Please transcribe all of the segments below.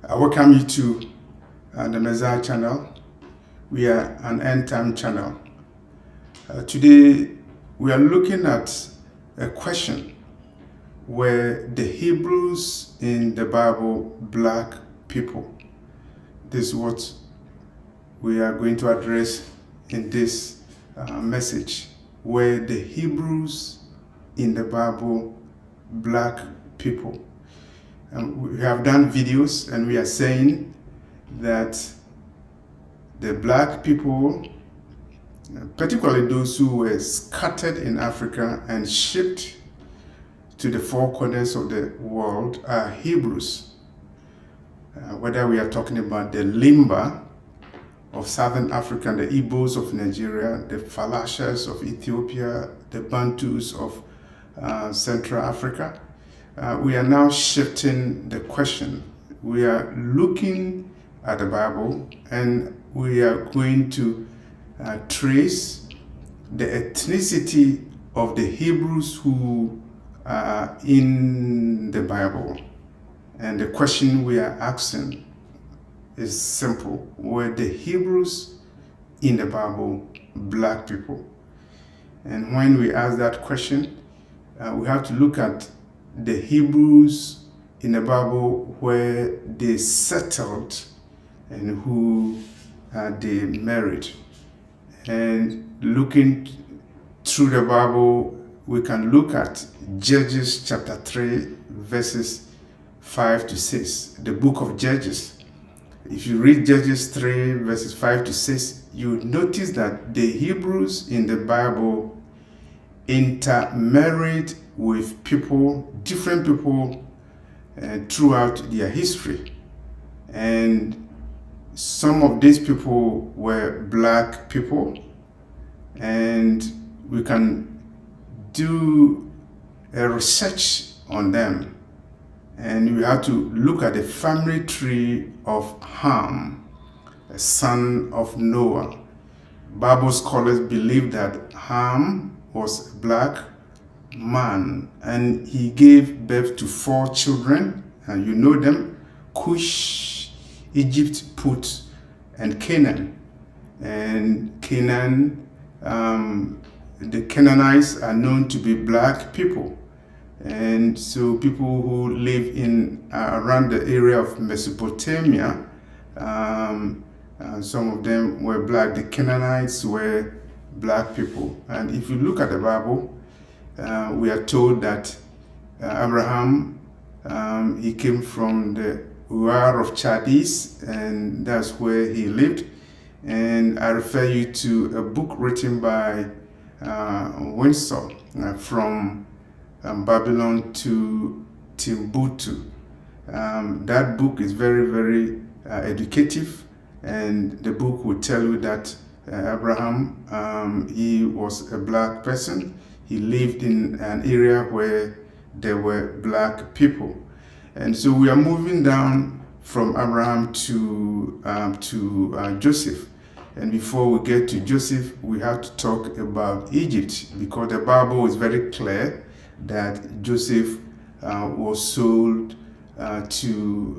I welcome you to the Messiah channel. We are an end-time channel. Today, we are looking at a question where the Hebrews in the Bible, black people. This is what we are going to address in this message, where the Hebrews in the Bible, black people. We have done videos and we are saying that the black people, particularly those who were scattered in Africa and shipped to the four corners of the world, are Hebrews. Whether we are talking about the Limba of Southern Africa, the Igbos of Nigeria, the Falashas of Ethiopia, the Bantus of Central Africa, we are now shifting the question. We are looking at the Bible and we are going to trace the ethnicity of the Hebrews who are in the Bible. And the question we are asking is simple. Were the Hebrews in the Bible black people? And when we ask that question, we have to look at the Hebrews in the Bible where they settled and who they married. And looking through the Bible, we can look at Judges chapter 3, verses 5 to 6, the book of Judges. If you read Judges 3, verses 5 to 6, you notice that the Hebrews in the Bible intermarried with people, different people, throughout their history. And some of these people were black people, and we can do a research on them. And we have to look at the family tree of Ham, a son of Noah. Bible scholars believe that Ham was a black man and he gave birth to 4 children, and you know them: Cush, Egypt, Put, and Canaan. And Canaan, the Canaanites are known to be black people. And so people who live in around the area of Mesopotamia, some of them were black. The Canaanites were black people. And if you look at the Bible, we are told that Abraham, he came from the Ur of Chaldees, and that's where he lived. And I refer you to a book written by Winsor from Babylon to Timbuktu. That book is very, very educative, and the book will tell you that Abraham, he was a black person. He lived in an area where there were black people. And so we are moving down from Abraham to Joseph. And before we get to Joseph, we have to talk about Egypt, because the Bible is very clear that Joseph was sold to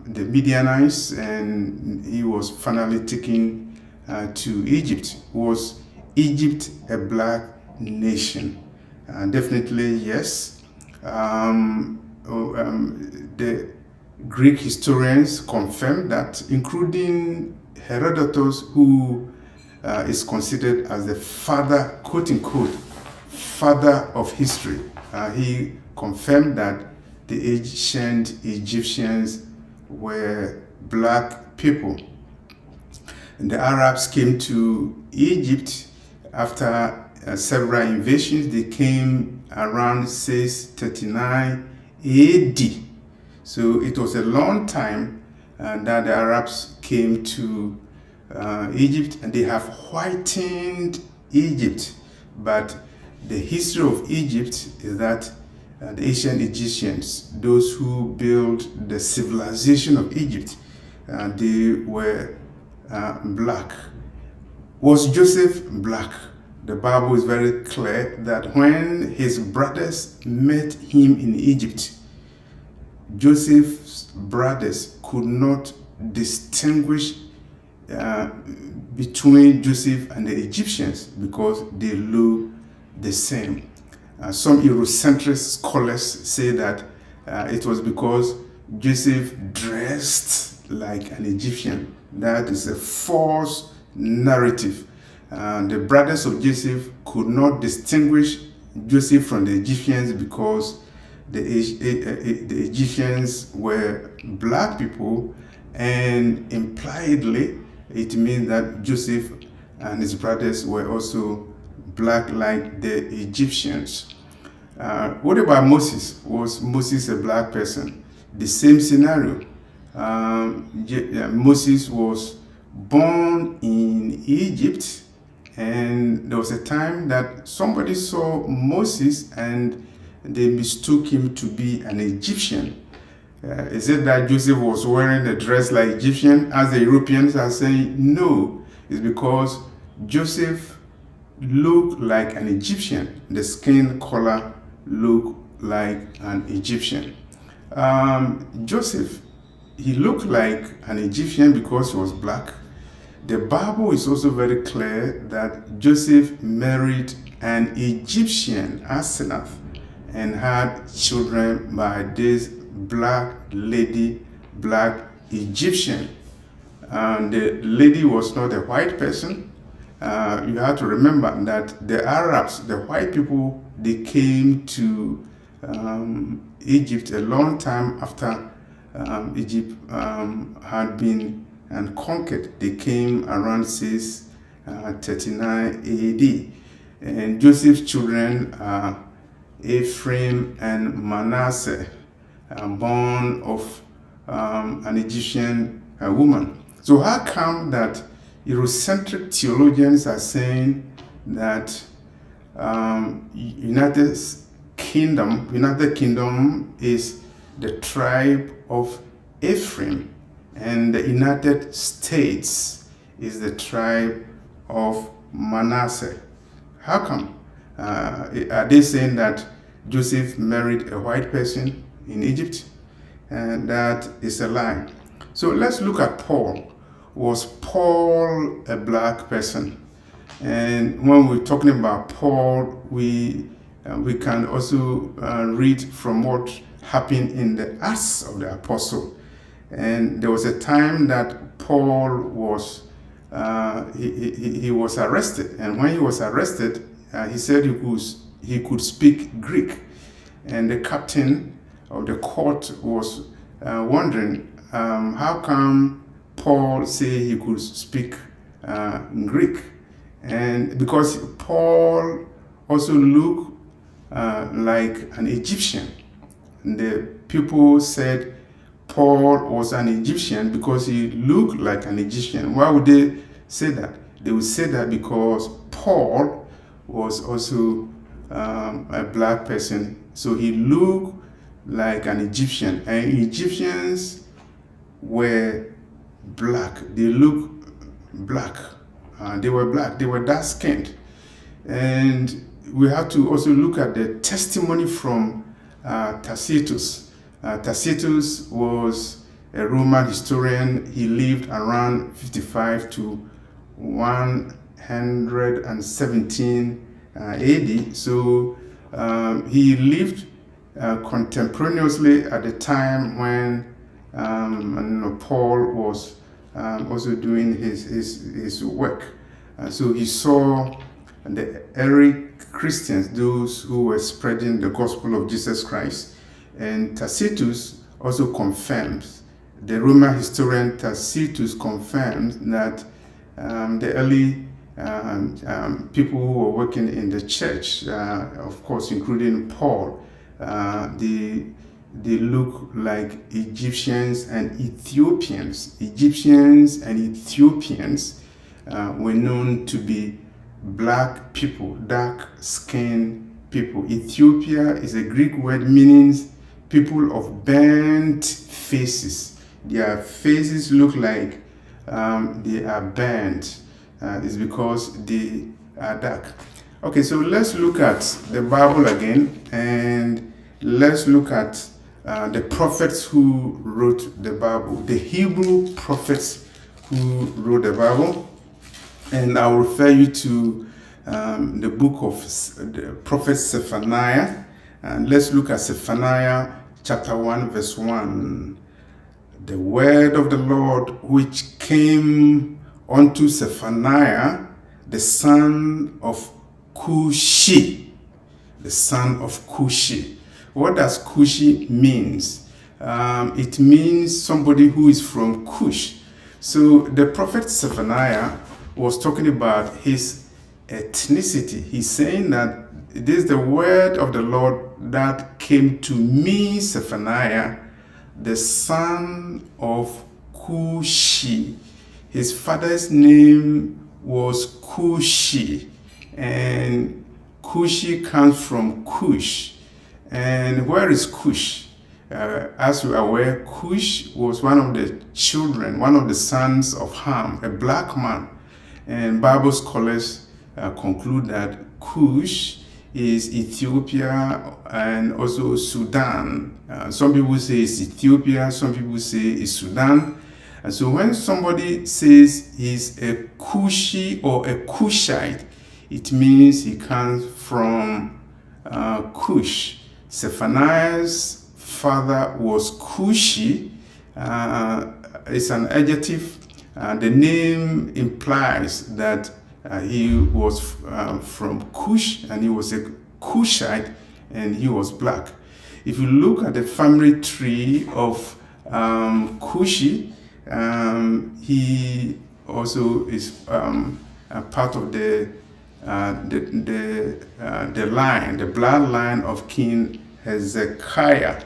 the Midianites, and he was finally taken to Egypt. Was Egypt a black nation? Definitely yes. The Greek historians confirm that, including Herodotus, who is considered as the father, quote unquote, father of history. He confirmed that the ancient Egyptians were black people. And the Arabs came to Egypt after several invasions. They came around 639 AD. So it was a long time that the Arabs came to Egypt, and they have whitened Egypt. But the history of Egypt is that the ancient Egyptians, those who built the civilization of Egypt, they were black. Was Joseph black? The Bible is very clear that when his brothers met him in Egypt, Joseph's brothers could not distinguish between Joseph and the Egyptians because they look the same. Some Eurocentric scholars say that it was because Joseph dressed like an Egyptian. That is a false narrative. The brothers of Joseph could not distinguish Joseph from the Egyptians because the Egyptians were black people, and impliedly it means that Joseph and his brothers were also black like the Egyptians. What about Moses? Was Moses a black person? The same scenario. Moses was born in Egypt, and there was a time that somebody saw Moses and they mistook him to be an Egyptian. Is it that Joseph was wearing a dress like Egyptian, as the Europeans are saying? No, it's because Joseph looked like an Egyptian. The skin color looked like an Egyptian. Joseph, he looked like an Egyptian because he was black. The Bible is also very clear that Joseph married an Egyptian, Asenath, and had children by this black lady, black Egyptian. And the lady was not a white person. You have to remember that the Arabs, the white people, they came to Egypt a long time after Egypt had been conquered. They came around 639 AD. And Joseph's children are Ephraim and Manasseh, born of an Egyptian woman. So how come that Eurocentric theologians are saying that United Kingdom is the tribe of Ephraim, and the United States is the tribe of Manasseh? How come? Are they saying that Joseph married a white person in Egypt? And that is a lie. So let's look at Paul. Was Paul a black person? And when we're talking about Paul, we can also read from what happened in the Acts of the Apostle. And there was a time that Paul was he was arrested, and when he was arrested, he said he could speak Greek, and the captain of the court was wondering how come Paul said he could speak Greek, and because Paul also looked like an Egyptian. The people said Paul was an Egyptian because he looked like an Egyptian. Why would they say that? They would say that because Paul was also a black person, so he looked like an Egyptian. And Egyptians were black. They looked black. They were black. They were dark-skinned. And we have to also look at the testimony from Tacitus. Tacitus was a Roman historian. He lived around 55 to 117 AD. So he lived contemporaneously at the time when Paul was also doing his work. So he saw the early Christians, those who were spreading the gospel of Jesus Christ. And Tacitus also confirms, the Roman historian Tacitus confirms that the early people who were working in the church, of course, including Paul, they look like Egyptians and Ethiopians. Egyptians and Ethiopians were known to be black people, dark-skinned people. Ethiopia is a Greek word meaning people of burnt faces. Their faces look like they are burnt. It's because they are dark. Okay, so let's look at the Bible again, and let's look at the prophets who wrote the Bible, the Hebrew prophets who wrote the Bible. And I'll refer you to the book of the prophet Zephaniah. And let's look at Zephaniah chapter 1, verse 1. The word of the Lord which came unto Zephaniah, the son of Cushi. The son of Cushi. What does Cushi means? It means somebody who is from Cush. So the prophet Zephaniah was talking about his ethnicity. He's saying that this is the word of the Lord that came to me, Zephaniah, the son of Cushi. His father's name was Cushi, and Cushi comes from Cush. And where is Cush? As you are aware, Cush was one of the children, one of the sons of Ham, a black man. And Bible scholars conclude that Cush is Ethiopia and also Sudan. Some people say it's Ethiopia, some people say it's Sudan. And so when somebody says he's a Cushi or a Cushite, it means he comes from Cush. Zephaniah's father was Cushi. It's an adjective. The name implies that he was from Cush, and he was a Cushite, and he was black. If you look at the family tree of Cushi, he also is a part of the line, the bloodline of King Hezekiah.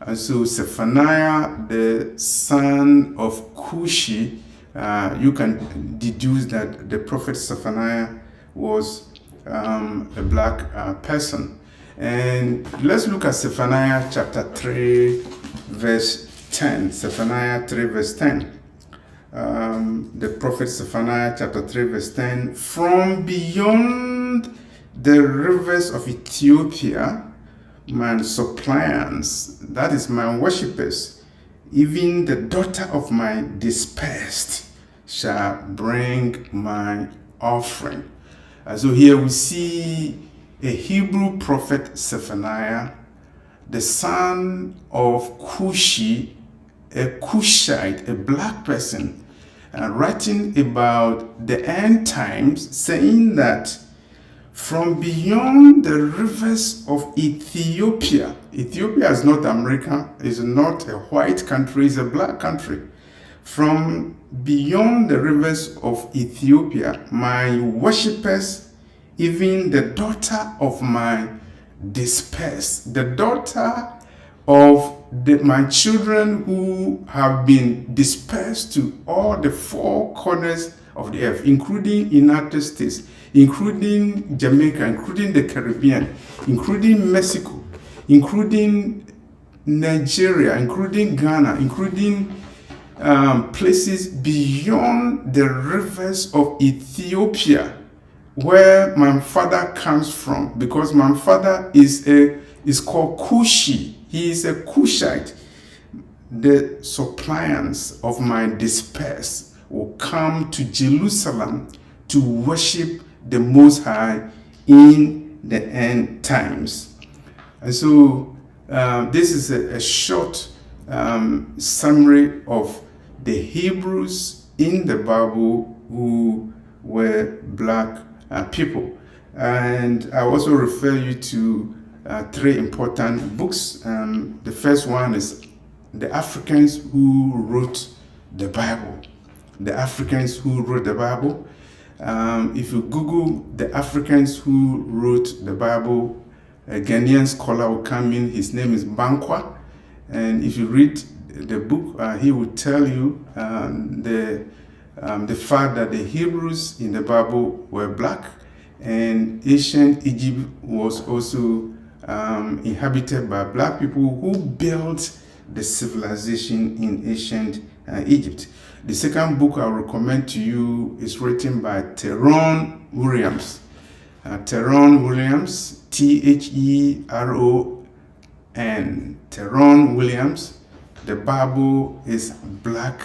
And so Zephaniah, the son of Cushi, you can deduce that the prophet Zephaniah was a black person. And let's look at Zephaniah chapter 3, verse 10. Zephaniah 3, verse 10. The prophet Zephaniah chapter 3, verse 10. From beyond the rivers of Ethiopia, my suppliants, that is my worshippers, even the daughter of my dispersed, shall bring my offering. And so here we see a Hebrew prophet Zephaniah, the son of Cushi, a Cushite, a black person, writing about the end times, saying that from beyond the rivers of Ethiopia, Ethiopia is not America, is not a white country, it's a black country. From beyond the rivers of Ethiopia, my worshippers, even the daughter of my dispersed, the daughter of my children who have been dispersed to all the four corners of the earth, including United States, including Jamaica, including the Caribbean, including Mexico, including Nigeria, including Ghana, including places beyond the rivers of Ethiopia, where my father comes from, because my father is called Cushi. He is a Cushite. The suppliants of my dispersed will come to Jerusalem to worship the Most High in the end times. And so this is a short summary of the Hebrews in the Bible who were black people. And I also refer you to three important books. The first one is The Africans Who Wrote the Bible. The Africans Who Wrote the Bible. If you Google The Africans Who Wrote the Bible, a Ghanaian scholar will come in. His name is Bankwa. And if you read the book, he will tell you the fact that the Hebrews in the Bible were black, and ancient Egypt was also inhabited by black people who built the civilization in ancient Egypt. The second book I recommend to you is written by Tyrone Williams. Tyrone Williams, Theron and Tyrone Williams, the Bible is Black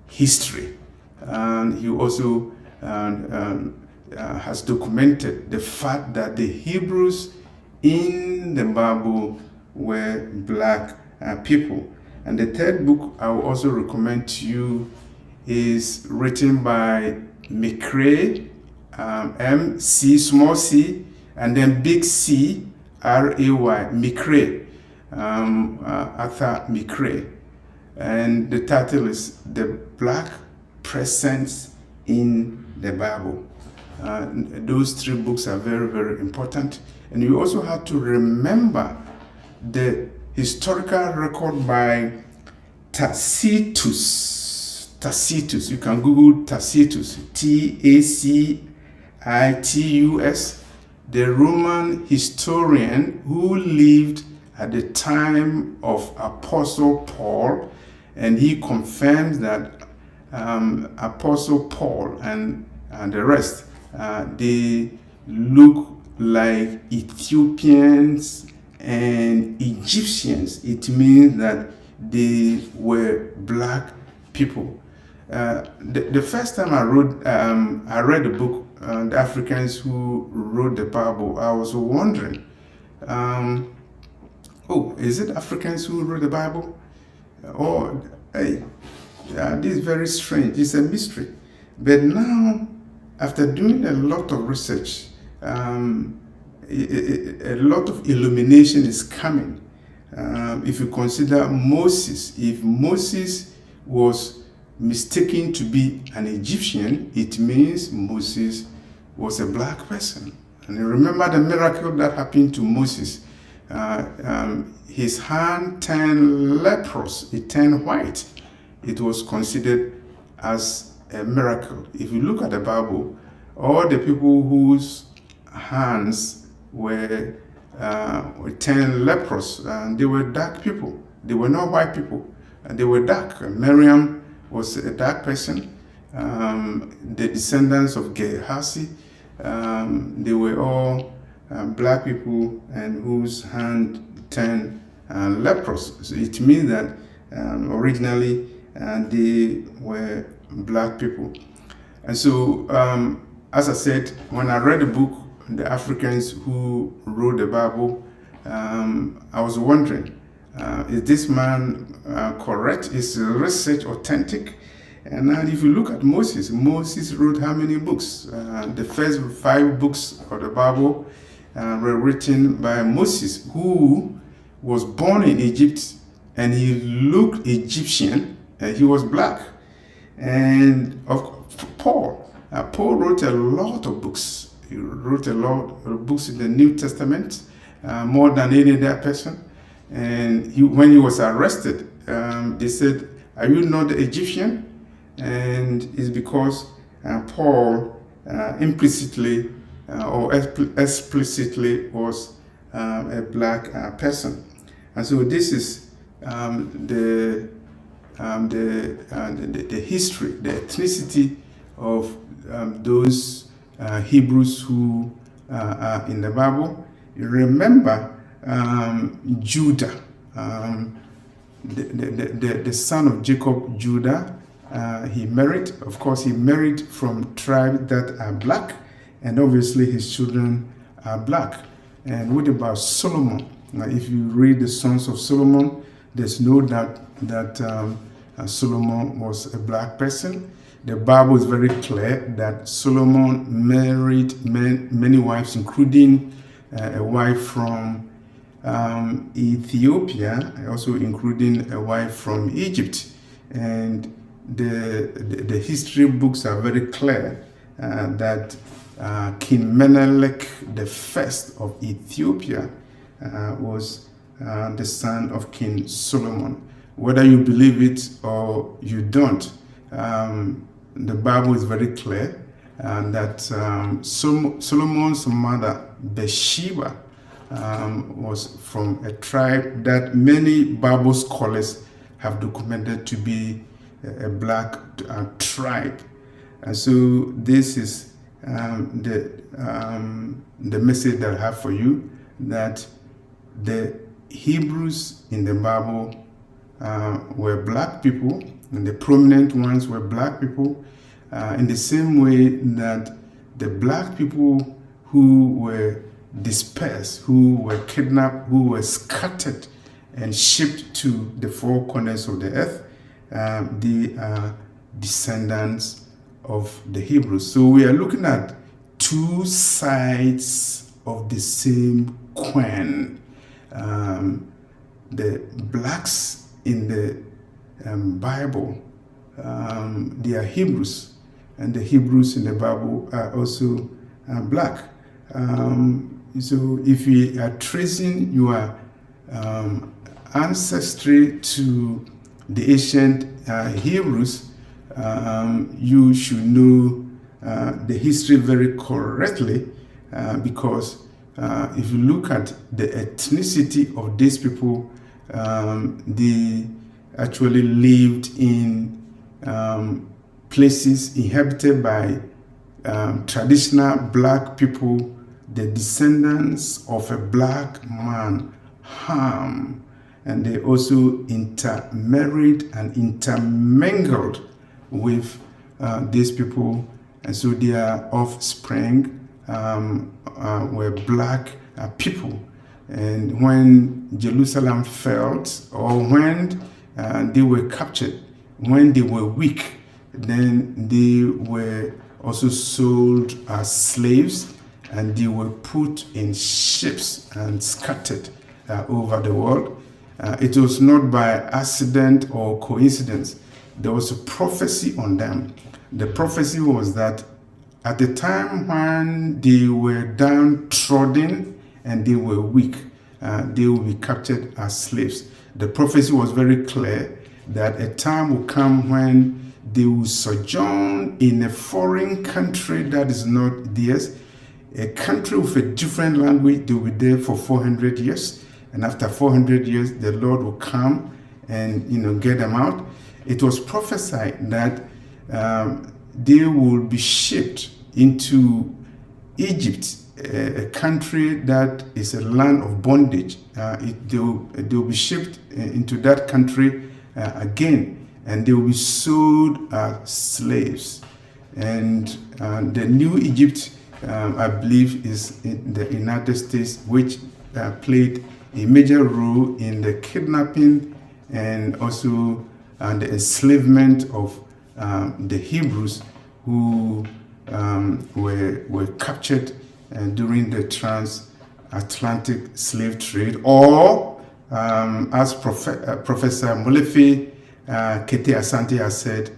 history. And he also has documented the fact that the Hebrews in the Bible were Black people. And the third book I will also recommend to you is written by McCrae, M-C, small c, and then big C, R-A-Y, McCrae, Arthur McCrae. And the title is The Black Presence in the Bible. Those three books are very, very important. And you also have to remember the historical record by Tacitus. Tacitus, you can Google Tacitus, Tacitus, the Roman historian who lived at the time of Apostle Paul, and he confirms that Apostle Paul and the rest, they look like Ethiopians and Egyptians. It means that they were Black people. The first time I read the book, The Africans Who Wrote the Bible, I was wondering, is it Africans who wrote the Bible? This is very strange. It's a mystery. But now, after doing a lot of research, a lot of illumination is coming. If you consider Moses, if Moses was mistaken to be an Egyptian, it means Moses was a Black person. And you remember the miracle that happened to Moses. His hand turned leprous, it turned white. It was considered as a miracle. If you look at the Bible, all the people whose hands were turned leprous, they were dark people. They were not white people. They were dark. Miriam was a dark person. The descendants of Gehazi, they were all Black people and whose hand turned leprous. So it means that originally they were Black people. And so, as I said, when I read the book, The Africans Who Wrote the Bible, I was wondering, is this man correct? Is the research authentic? And if you look at Moses wrote how many books? The first 5 books of the Bible were written by Moses, who was born in Egypt, and he looked Egyptian, and he was Black. And Paul wrote a lot of books. He wrote a lot of books in the New Testament, more than any other person. And when he was arrested, they said, "Are you not the Egyptian?" And it's because Paul implicitly or explicitly was a Black person. And so this is the history, the ethnicity of those Hebrews who are in the Bible. You remember Judah, the son of Jacob, Judah. He married from tribes that are Black, and obviously his children are Black. And what about Solomon? Now, if you read the Songs of Solomon, there's no doubt that Solomon was a Black person. The Bible is very clear that Solomon married many wives, including a wife from Ethiopia, also including a wife from Egypt. And the history books are very clear that King Menelik the first of Ethiopia was the son of King Solomon. Whether you believe it or you don't, the Bible is very clear that Solomon's mother, Bathsheba, was from a tribe that many Bible scholars have documented to be a Black tribe. And so this is the message that I have for you, that the Hebrews in the Bible were black people, and the prominent ones were black people, in the same way that the black people who were dispersed, who were kidnapped, who were scattered and shipped to the four corners of the earth, they are descendants of the Hebrews. So we are looking at two sides of the same coin. The blacks in the Bible, they are Hebrews, and the Hebrews in the Bible are also black. So if we are tracing your ancestry to the ancient Hebrews, you should know the history very correctly, because if you look at the ethnicity of these people, they actually lived in places inhabited by traditional black people, the descendants of a black man, Ham, and they also intermarried and intermingled with these people, and so their offspring were black people. And when Jerusalem fell, or when they were captured, when they were weak, then they were also sold as slaves, and they were put in ships and scattered over the world. It was not by accident or coincidence. There was a prophecy on them. The prophecy was that at the time when they were downtrodden and they were weak, they will be captured as slaves. The prophecy was very clear that a time will come when they will sojourn in a foreign country that is not theirs, a country with a different language. They will be there for 400 years, and after 400 years, the Lord will come and get them out. It was prophesied that they will be shipped into Egypt, a country that is a land of bondage. They will be shipped into that country again, and they will be sold as slaves. And the new Egypt, I believe, is in the United States, which played a major role in the kidnapping and also the enslavement of the Hebrews who were captured during the transatlantic slave trade, or as Professor Molefe Kete Asante has said,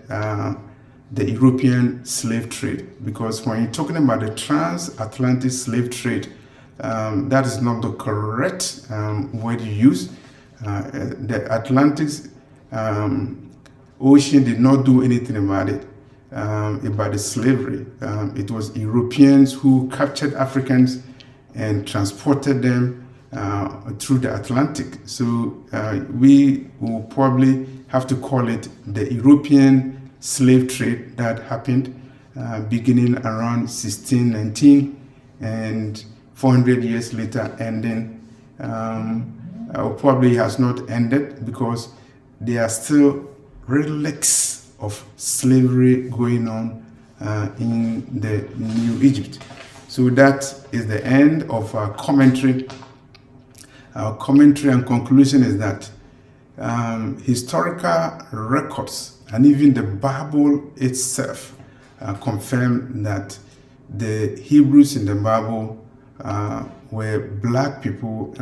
the European slave trade. Because when you're talking about the transatlantic slave trade, that is not the correct word you use. The Atlantic Ocean did not do anything about it, about the slavery. It was Europeans who captured Africans and transported them through the Atlantic. So we will probably have to call it the European slave trade that happened beginning around 1619 and 400 years later ending. Probably has not ended because there are still relics of slavery going on in the New Egypt. So that is the end of our commentary. Our commentary and conclusion is that historical records and even the Bible itself confirm that the Hebrews in the Bible were black people,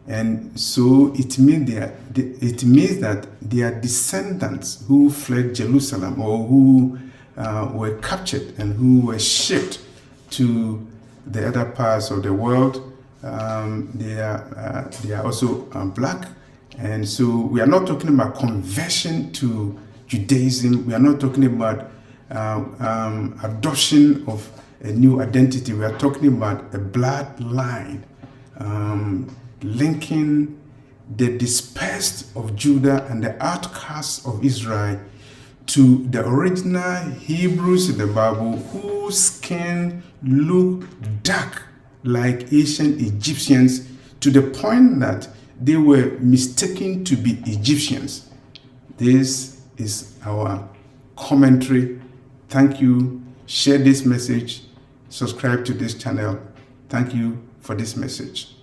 and so it means that their descendants who fled Jerusalem, or who were captured and who were shipped to the other parts of the world, they are also black. And so we are not talking about conversion to Judaism. We are not talking about adoption of a new identity. We are talking about a bloodline linking the dispersed of Judah and the outcasts of Israel to the original Hebrews in the Bible, whose skin looked dark like ancient Egyptians, to the point that they were mistaken to be Egyptians. This is our commentary. Thank you. Share this message. Subscribe to this channel. Thank you for this message.